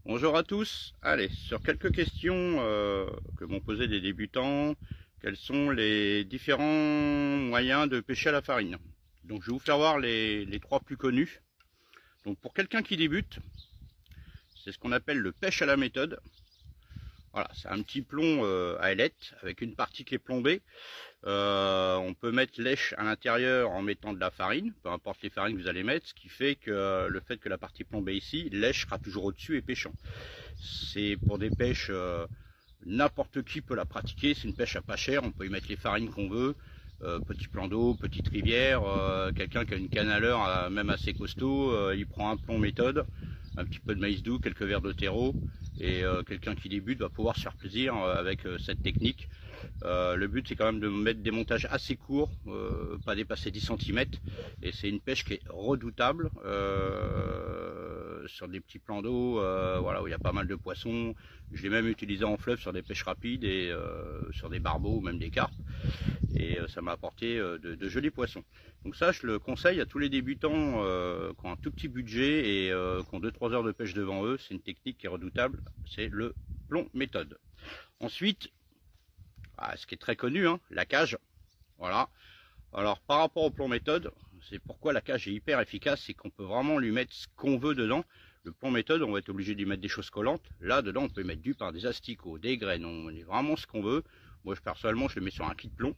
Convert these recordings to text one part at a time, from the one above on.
Bonjour à tous. Allez, sur quelques questions que m'ont posé des débutants, quels sont les différents moyens de pêcher à la farine? Donc je vais vous faire voir les trois plus connus. Donc pour quelqu'un qui débute, c'est ce qu'on appelle le pêche à la méthode. Voilà, c'est un petit plomb à ailette avec une partie qui est plombée. On peut mettre lèche à l'intérieur en mettant de la farine, peu importe les farines que vous allez mettre, ce qui fait que le fait que la partie plombée ici, lèche sera toujours au-dessus et pêchant. C'est pour des pêches, n'importe qui peut la pratiquer, c'est une pêche à pas cher, on peut y mettre les farines qu'on veut, petit plan d'eau, petite rivière, quelqu'un qui a une canne à l'heure, même assez costaud, il prend un plomb méthode, un petit peu de maïs doux, quelques verres de terreau, et quelqu'un qui débute va pouvoir se faire plaisir avec cette technique. Le but c'est quand même de mettre des montages assez courts, pas dépasser 10 cm, et c'est une pêche qui est redoutable sur des petits plans d'eau, voilà, où il y a pas mal de poissons. Je l'ai même utilisé en fleuve sur des pêches rapides et sur des barbeaux ou même des carpes, et ça m'a apporté de jolis poissons. Donc ça, je le conseille à tous les débutants qui ont un tout petit budget et qui ont 2-3 heures de pêche devant eux. C'est une technique qui est redoutable, c'est le plomb méthode. Ensuite, ce qui est très connu, hein, la cage. Voilà. Alors par rapport au plomb méthode, c'est pourquoi la cage est hyper efficace, c'est qu'on peut vraiment lui mettre ce qu'on veut dedans. Le plomb méthode, on va être obligé d'y mettre des choses collantes. Là, dedans, on peut y mettre du pain, des asticots, des graines, on met vraiment ce qu'on veut. Moi, personnellement, je le mets sur un kit plomb.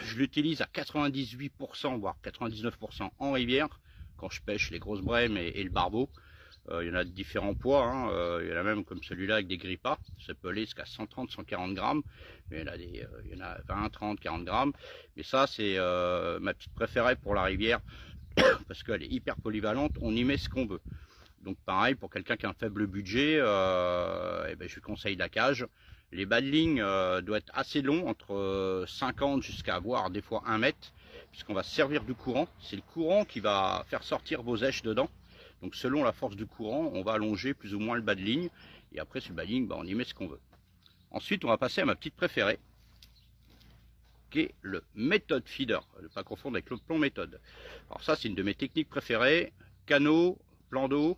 Je l'utilise à 98%, voire 99% en rivière, quand je pêche les grosses brèmes et le barbeau. Il y en a de différents poids, hein. Il y en a même comme celui-là avec des grippas, ça peut aller jusqu'à 130-140 grammes, mais il y en a 20, 30, 40 grammes. Mais ça, c'est ma petite préférée pour la rivière, parce qu'elle est hyper polyvalente, on y met ce qu'on veut. Donc pareil, pour quelqu'un qui a un faible budget, je lui conseille la cage. Les bas de ligne doivent être assez longs, entre 50 jusqu'à voire des fois 1 mètre, puisqu'on va se servir du courant. C'est le courant qui va faire sortir vos èches dedans. Donc selon la force du courant, on va allonger plus ou moins le bas de ligne. Et après, sur le bas de ligne, on y met ce qu'on veut. Ensuite, on va passer à ma petite préférée, qui est le méthode feeder. Ne pas confondre avec le plomb méthode. Alors ça, c'est une de mes techniques préférées. Canot, plan d'eau,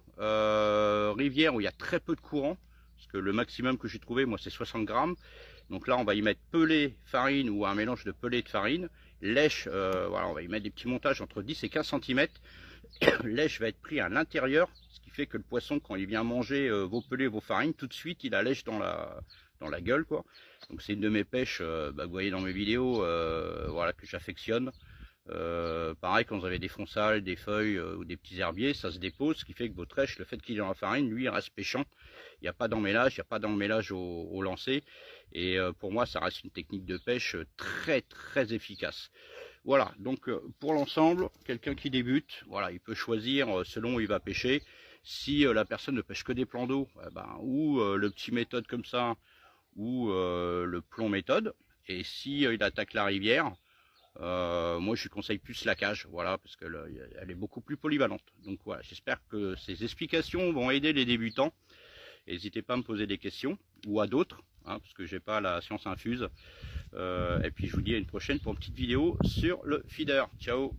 rivière où il y a très peu de courant. Parce que le maximum que j'ai trouvé, moi, c'est 60 grammes. Donc là, on va y mettre pelé, farine ou un mélange de pelé et de farine. Lèche, voilà, on va y mettre des petits montages entre 10 et 15 cm. Lèche va être pris à l'intérieur, ce qui fait que le poisson, quand il vient manger vos pelés, vos farines, tout de suite, il a lèche dans la gueule, quoi. Donc c'est une de mes pêches, que vous voyez dans mes vidéos, voilà, que j'affectionne. Pareil, quand vous avez des fonçales, des feuilles ou des petits herbiers, ça se dépose, ce qui fait que votre lèche, le fait qu'il est dans la farine, lui, il reste pêchant. Il n'y a pas d'emmêlage, il n'y a pas d'emmêlage au lancer. Et pour moi, ça reste une technique de pêche très très efficace. Voilà, donc pour l'ensemble, quelqu'un qui débute, voilà, il peut choisir selon où il va pêcher. Si la personne ne pêche que des plans d'eau, ou le petit méthode comme ça, ou le plomb méthode. Et si il attaque la rivière, moi je lui conseille plus la cage, voilà, parce qu'elle est beaucoup plus polyvalente. Donc voilà, j'espère que ces explications vont aider les débutants. N'hésitez pas à me poser des questions, ou à d'autres, hein, parce que j'ai pas la science infuse. Et puis je vous dis à une prochaine pour une petite vidéo sur le feeder. Ciao.